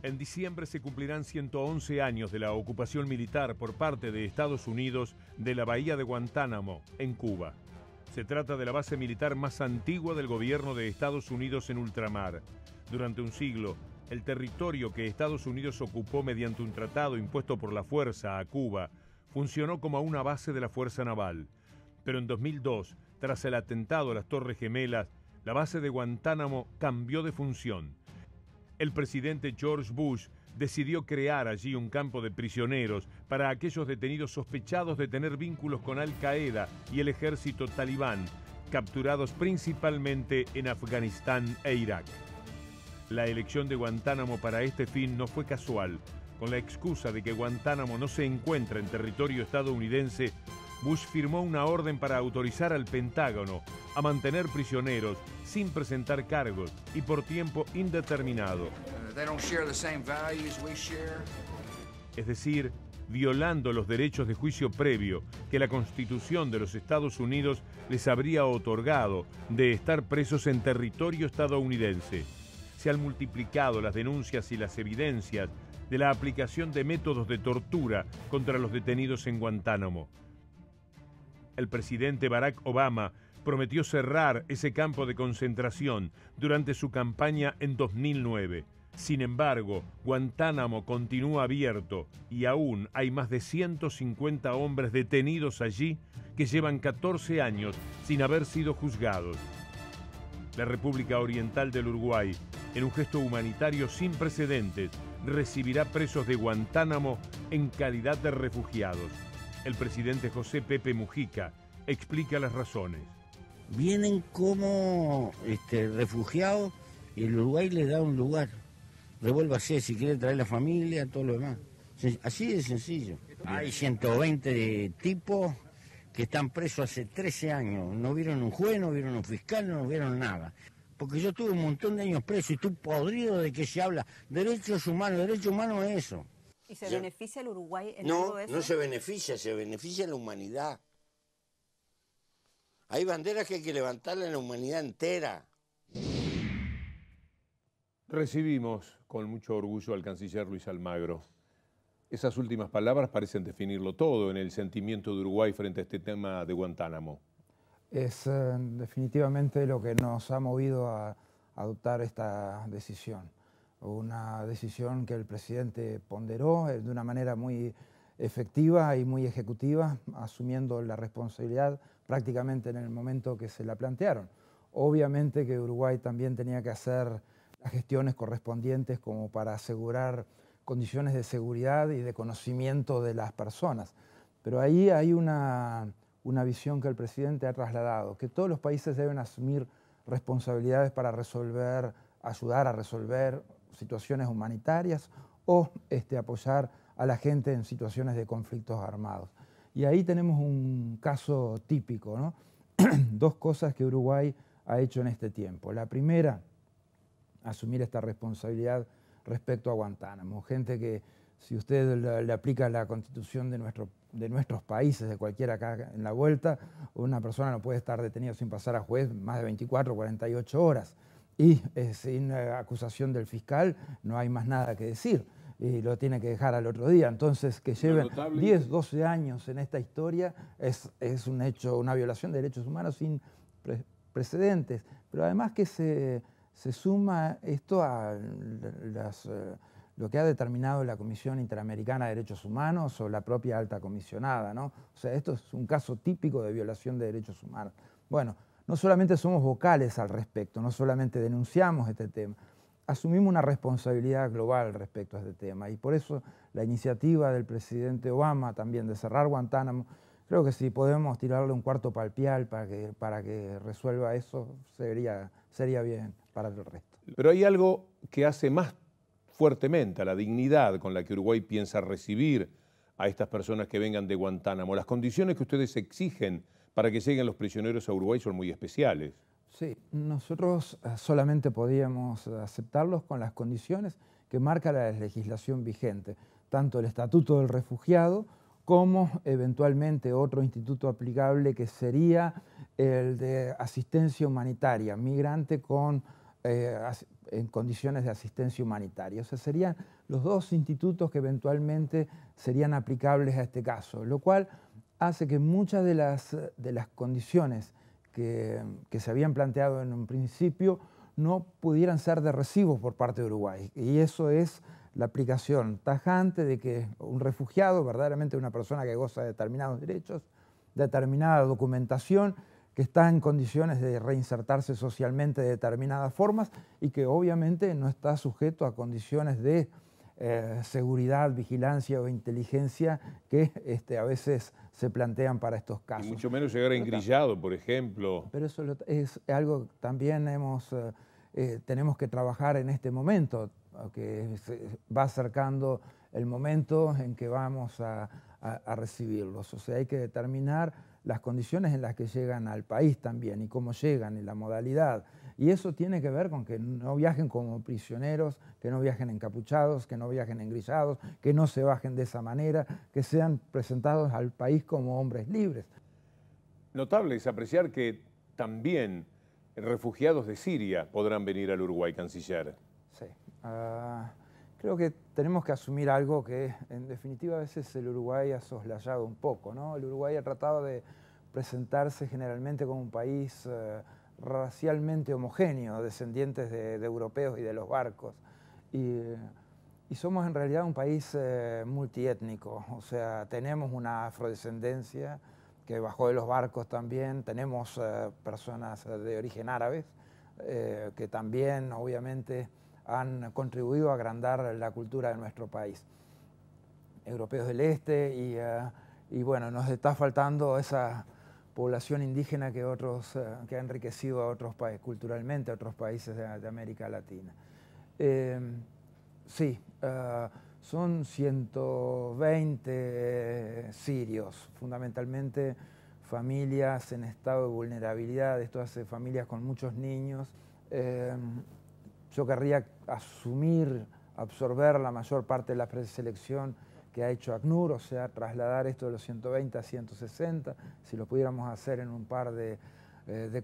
En diciembre se cumplirán 111 años de la ocupación militar por parte de Estados Unidos de la bahía de Guantánamo, en Cuba. Se trata de la base militar más antigua del gobierno de Estados Unidos en ultramar. Durante un siglo, el territorio que Estados Unidos ocupó mediante un tratado impuesto por la fuerza a Cuba funcionó como una base de la Fuerza Naval. Pero en 2002, tras el atentado a las Torres Gemelas, la base de Guantánamo cambió de función. El presidente George Bush decidió crear allí un campo de prisioneros para aquellos detenidos sospechados de tener vínculos con Al-Qaeda y el ejército talibán, capturados principalmente en Afganistán e Irak. La elección de Guantánamo para este fin no fue casual. Con la excusa de que Guantánamo no se encuentra en territorio estadounidense, Bush firmó una orden para autorizar al Pentágono a mantener prisioneros sin presentar cargos y por tiempo indeterminado. Es decir, violando los derechos de juicio previo que la Constitución de los Estados Unidos les habría otorgado de estar presos en territorio estadounidense. Se han multiplicado las denuncias y las evidencias de la aplicación de métodos de tortura contra los detenidos en Guantánamo. El presidente Barack Obama prometió cerrar ese campo de concentración durante su campaña en 2009. Sin embargo, Guantánamo continúa abierto y aún hay más de 150 hombres detenidos allí que llevan 14 años sin haber sido juzgados. La República Oriental del Uruguay, en un gesto humanitario sin precedentes, recibirá presos de Guantánamo en calidad de refugiados. El presidente José Pepe Mujica explica las razones. Vienen como refugiados y el Uruguay les da un lugar. Revuélvase si quiere traer la familia, todo lo demás. Así de sencillo. Hay 120 tipos que están presos hace 13 años. No vieron un juez, no vieron un fiscal, no vieron nada. Porque yo tuve un montón de años preso y estoy podrido de que se habla. Derechos humanos es eso. ¿Y se beneficia el Uruguay en todo eso? No se beneficia la humanidad. Hay banderas que hay que levantarla en la humanidad entera. Recibimos con mucho orgullo al canciller Luis Almagro. Esas últimas palabras parecen definirlo todo en el sentimiento de Uruguay frente a este tema de Guantánamo. Es definitivamente lo que nos ha movido a adoptar esta decisión. Una decisión que el presidente ponderó de una manera muy efectiva y muy ejecutiva, asumiendo la responsabilidad prácticamente en el momento que se la plantearon. Obviamente que Uruguay también tenía que hacer las gestiones correspondientes como para asegurar condiciones de seguridad y de conocimiento de las personas. Pero ahí hay una visión que el presidente ha trasladado, que todos los países deben asumir responsabilidades para ayudar a resolver situaciones humanitarias o apoyar a la gente en situaciones de conflictos armados. Y ahí tenemos un caso típico, ¿no? Dos cosas que Uruguay ha hecho en este tiempo. La primera, asumir esta responsabilidad respecto a Guantánamo. Gente que, si usted le aplica la constitución de nuestros países, de cualquiera acá en la vuelta, una persona no puede estar detenida sin pasar a juez más de 24 o 48 horas. Y sin acusación del fiscal no hay más nada que decir. Y lo tiene que dejar al otro día. Entonces, que lleven 10, 12 años en esta historia es un hecho, una violación de derechos humanos sin precedentes. Pero además que se suma esto a lo que ha determinado la Comisión Interamericana de Derechos Humanos o la propia alta comisionada, ¿no? O sea, esto es un caso típico de violación de derechos humanos. Bueno, no solamente somos vocales al respecto, no solamente denunciamos este tema, asumimos una responsabilidad global respecto a este tema y por eso la iniciativa del presidente Obama también de cerrar Guantánamo, creo que si podemos tirarle un cuarto palpial para que resuelva eso, sería bien para el resto. Pero hay algo que hace más fuertemente a la dignidad con la que Uruguay piensa recibir a estas personas que vengan de Guantánamo. Las condiciones que ustedes exigen para que lleguen los prisioneros a Uruguay son muy especiales. Sí, nosotros solamente podíamos aceptarlos con las condiciones que marca la legislación vigente, tanto el Estatuto del Refugiado como eventualmente otro instituto aplicable que sería el de asistencia humanitaria, migrante con en condiciones de asistencia humanitaria. O sea, serían los dos institutos que eventualmente serían aplicables a este caso, lo cual hace que muchas de las condiciones que se habían planteado en un principio no pudieran ser de recibo por parte de Uruguay. Y eso es la aplicación tajante de que un refugiado, verdaderamente una persona que goza de determinados derechos, determinada documentación, que está en condiciones de reinsertarse socialmente de determinadas formas y que obviamente no está sujeto a condiciones de seguridad, vigilancia o inteligencia que a veces se plantean para estos casos. Y mucho menos llegar a engrillado, por ejemplo. Pero eso es algo que también tenemos que trabajar en este momento, que se va acercando el momento en que vamos a recibirlos. O sea, hay que determinar las condiciones en las que llegan al país también y cómo llegan y la modalidad. Y eso tiene que ver con que no viajen como prisioneros, que no viajen encapuchados, que no viajen engrillados, que no se bajen de esa manera, que sean presentados al país como hombres libres. Notable es apreciar que también refugiados de Siria podrán venir al Uruguay, canciller. Sí. Creo que tenemos que asumir algo que en definitiva a veces el Uruguay ha soslayado un poco, ¿no? El Uruguay ha tratado de presentarse generalmente como un país racialmente homogéneo, descendientes de europeos y de los barcos. Y somos en realidad un país multiétnico, o sea, tenemos una afrodescendencia que bajó de los barcos también, tenemos personas de origen árabes que también obviamente han contribuido a agrandar la cultura de nuestro país. Europeos del Este y bueno, nos está faltando esa población indígena que ha enriquecido a otros países, culturalmente a otros países de América Latina. Sí, son 120 sirios, fundamentalmente familias en estado de vulnerabilidad, esto hace familias con muchos niños. Yo querría absorber la mayor parte de la preselección que ha hecho ACNUR, o sea, trasladar esto de los 120 a 160, si lo pudiéramos hacer en un par de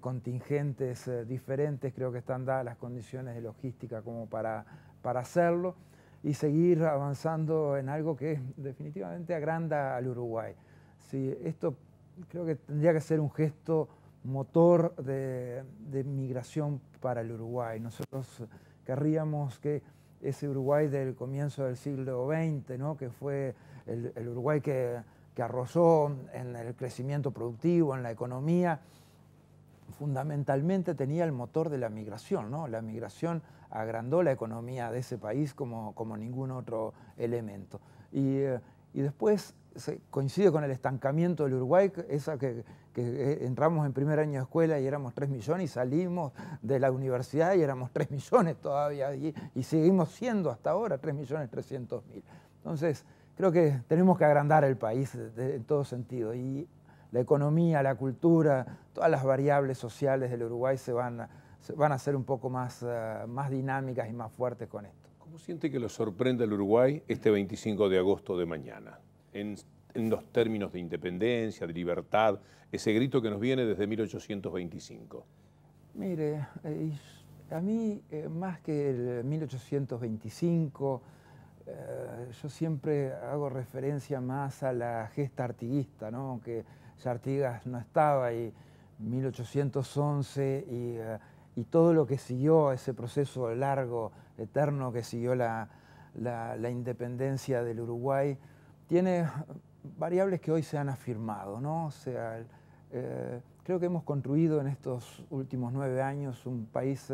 contingentes diferentes, creo que están dadas las condiciones de logística como para hacerlo, y seguir avanzando en algo que definitivamente agranda al Uruguay. Sí, esto creo que tendría que ser un gesto motor de migración para el Uruguay. Nosotros querríamos que ese Uruguay del comienzo del siglo XX, ¿no? Que fue el Uruguay que arrasó en el crecimiento productivo, en la economía, fundamentalmente tenía el motor de la migración, ¿no? La migración agrandó la economía de ese país como ningún otro elemento. Y después coincide con el estancamiento del Uruguay, esa que entramos en primer año de escuela y éramos 3 millones y salimos de la universidad y éramos 3 millones todavía y seguimos siendo hasta ahora 3.300.000. Entonces, creo que tenemos que agrandar el país en todo sentido y la economía, la cultura, todas las variables sociales del Uruguay se van a ser un poco más dinámicas y más fuertes con esto. ¿Cómo siente que lo sorprende el Uruguay este 25 de agosto de mañana? En los términos de independencia, de libertad, ese grito que nos viene desde 1825. Mire, a mí más que el 1825, yo siempre hago referencia más a la gesta artiguista, ¿no? Que ya Artigas no estaba y 1811 y todo lo que siguió, ese proceso largo, eterno que siguió la independencia del Uruguay, tiene variables que hoy se han afirmado, ¿no? O sea, creo que hemos construido en estos últimos 9 años un país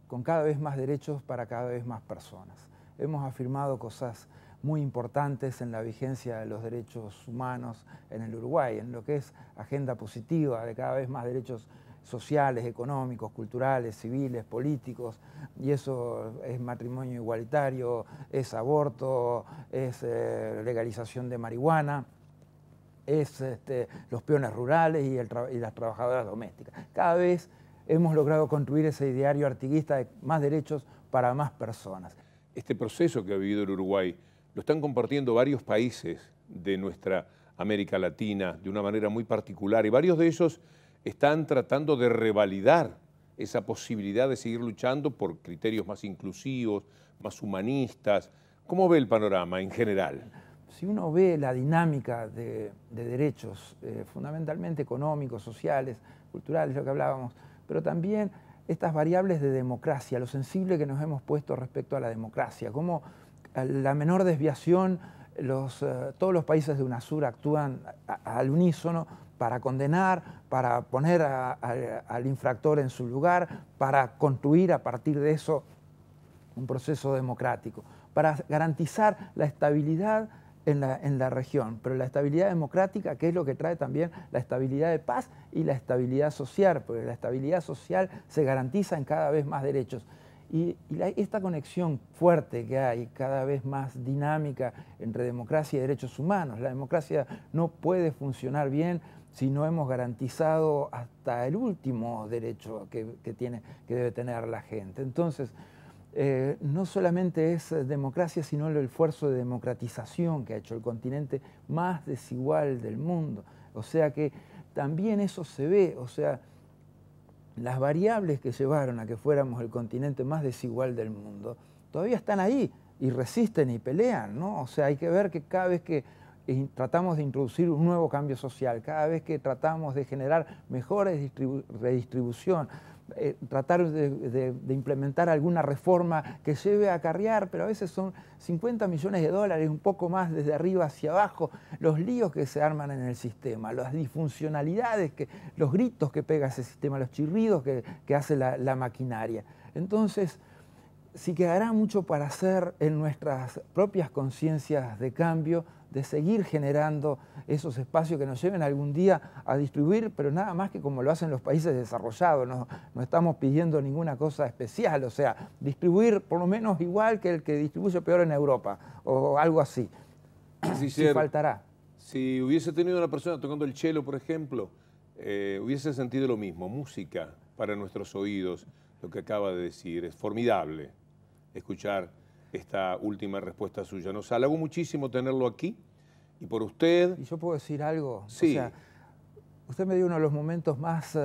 con cada vez más derechos para cada vez más personas. Hemos afirmado cosas muy importantes en la vigencia de los derechos humanos en el Uruguay, en lo que es agenda positiva de cada vez más derechos sociales, económicos, culturales, civiles, políticos, y eso es matrimonio igualitario, es aborto, es legalización de marihuana, es los peones rurales y las trabajadoras domésticas. Cada vez hemos logrado construir ese ideario artiguista de más derechos para más personas. Este proceso que ha vivido el Uruguay lo están compartiendo varios países de nuestra América Latina de una manera muy particular y varios de ellos están tratando de revalidar esa posibilidad de seguir luchando por criterios más inclusivos, más humanistas? ¿Cómo ve el panorama en general? Si uno ve la dinámica de derechos, fundamentalmente económicos, sociales, culturales, lo que hablábamos, pero también estas variables de democracia, lo sensible que nos hemos puesto respecto a la democracia, cómo a la menor desviación todos los países de UNASUR actúan al unísono para condenar, para poner al infractor en su lugar, para construir a partir de eso un proceso democrático, para garantizar la estabilidad en la región, pero la estabilidad democrática, que es lo que trae también la estabilidad de paz y la estabilidad social, porque la estabilidad social se garantiza en cada vez más derechos. Y esta conexión fuerte que hay, cada vez más dinámica entre democracia y derechos humanos. La democracia no puede funcionar bien si no hemos garantizado hasta el último derecho que debe tener la gente. Entonces, no solamente es democracia, sino el esfuerzo de democratización que ha hecho el continente más desigual del mundo. O sea que también eso se ve, o sea, las variables que llevaron a que fuéramos el continente más desigual del mundo todavía están ahí y resisten y pelean, ¿no? O sea, hay que ver que cada vez que tratamos de introducir un nuevo cambio social, cada vez que tratamos de generar mejores redistribución, tratar de implementar alguna reforma que lleve a acarrear, pero a veces son 50 millones de dólares, un poco más desde arriba hacia abajo, los líos que se arman en el sistema, las disfuncionalidades, los gritos que pega ese sistema, los chirridos que hace la maquinaria. Entonces, sí quedará mucho para hacer en nuestras propias conciencias de cambio, de seguir generando esos espacios que nos lleven algún día a distribuir, pero nada más que como lo hacen los países desarrollados, no estamos pidiendo ninguna cosa especial, o sea, distribuir por lo menos igual que el que distribuye peor en Europa, o algo así. Sí, faltará. Si hubiese tenido una persona tocando el cello, por ejemplo, hubiese sentido lo mismo, música para nuestros oídos, lo que acaba de decir, es formidable escuchar esta última respuesta suya. Nos halagó muchísimo tenerlo aquí y por usted... ¿Y yo puedo decir algo? Sí. O sea, usted me dio uno de los momentos más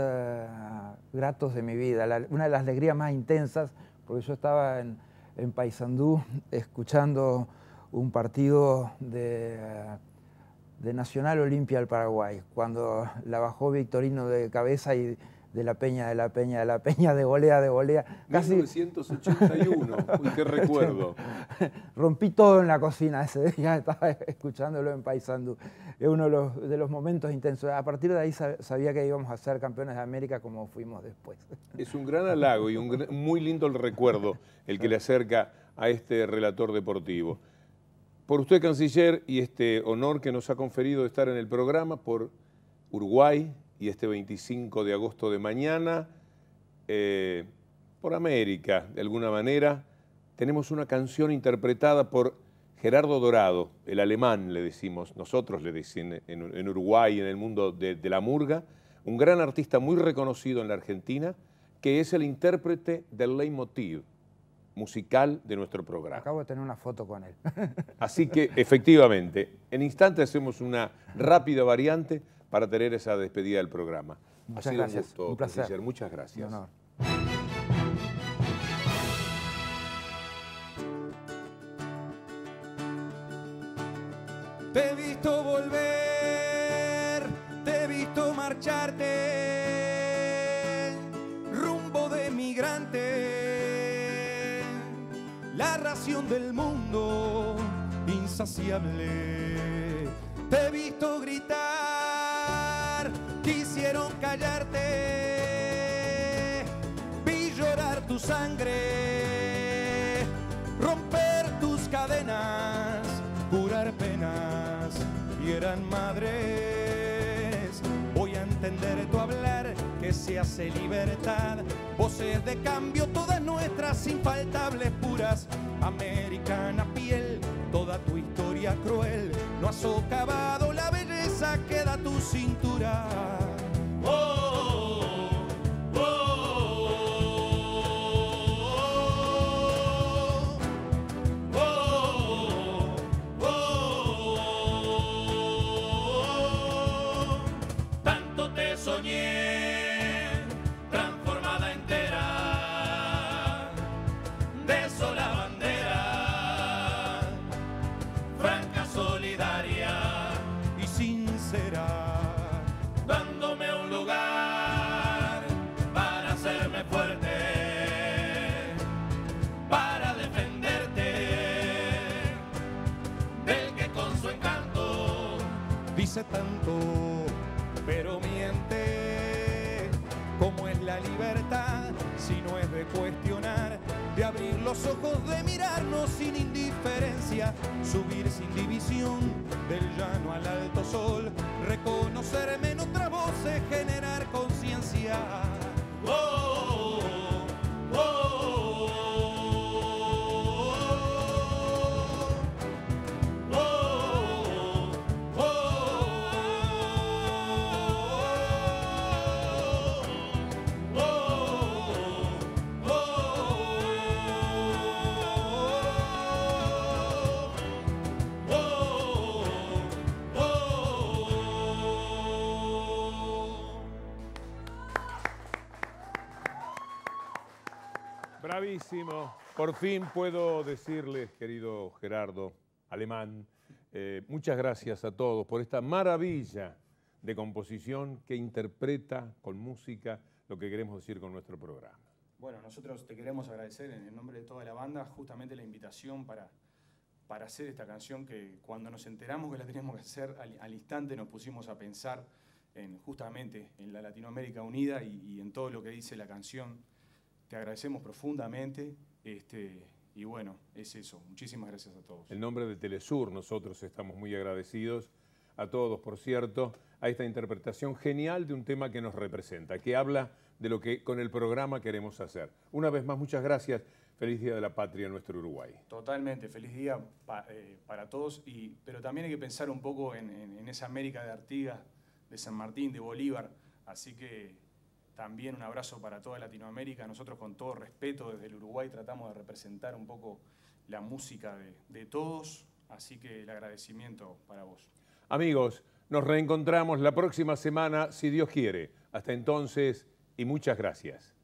gratos de mi vida, una de las alegrías más intensas, porque yo estaba en Paysandú escuchando un partido de Nacional Olimpia del Paraguay, cuando la bajó Victorino de cabeza y de la peña, de volea. Casi... 1981, uy, qué recuerdo. Rompí todo en la cocina ese día, estaba escuchándolo en Paysandú. Es uno de los momentos intensos. A partir de ahí sabía que íbamos a ser campeones de América como fuimos después. Es un gran halago y muy lindo el recuerdo el que le acerca a este relator deportivo. Por usted, canciller, y este honor que nos ha conferido de estar en el programa, por Uruguay, y este 25 de agosto de mañana, por América, de alguna manera, tenemos una canción interpretada por Gerardo Dorado, el alemán, le decimos, nosotros le decimos en Uruguay, en el mundo de la murga, un gran artista muy reconocido en la Argentina, que es el intérprete del leitmotiv musical de nuestro programa. Acabo de tener una foto con él. Así que, efectivamente, en instantes hacemos una rápida variante para tener esa despedida del programa. Muchas gracias. Un gusto, un placer. canciller. Muchas gracias. Un honor. Te he visto volver, te he visto marcharte, rumbo de migrante, la ración del mundo insaciable. Te he visto gritar, quisieron callarte, vi llorar tu sangre, romper tus cadenas, curar penas y eran madres. Voy a entender tu hablar, que se hace libertad, voces de cambio, todas nuestras infaltables puras, americana piel, toda tu historia cruel, no has socavado la belleza que da tu cintura. Oh, oh, oh, oh, oh, tanto te soñé, transformada entera. dice tanto, pero miente. ¿Cómo es la libertad si no es de cuestionar, de abrir los ojos, de mirarnos sin indiferencia, subir sin división del llano al alto sol, reconocerme en otras voces, generar conciencia? Oh, oh, oh, Bravísimo. Por fin puedo decirles, querido Gerardo Alemán, muchas gracias a todos por esta maravilla de composición que interpreta con música lo que queremos decir con nuestro programa. Bueno, nosotros te queremos agradecer en el nombre de toda la banda justamente la invitación para hacer esta canción, que cuando nos enteramos que la teníamos que hacer al instante nos pusimos a pensar justamente en la Latinoamérica unida y en todo lo que dice la canción. Te agradecemos profundamente y bueno, es eso. Muchísimas gracias a todos. En nombre de Telesur nosotros estamos muy agradecidos a todos, por cierto, a esta interpretación genial de un tema que nos representa, que habla de lo que con el programa queremos hacer. Una vez más, muchas gracias. Feliz Día de la Patria en nuestro Uruguay. Totalmente, feliz día para todos, pero también hay que pensar un poco en esa América de Artigas, de San Martín, de Bolívar, así que también un abrazo para toda Latinoamérica. Nosotros con todo respeto desde el Uruguay tratamos de representar un poco la música de todos, así que el agradecimiento para vos. Amigos, nos reencontramos la próxima semana, si Dios quiere. Hasta entonces, y muchas gracias.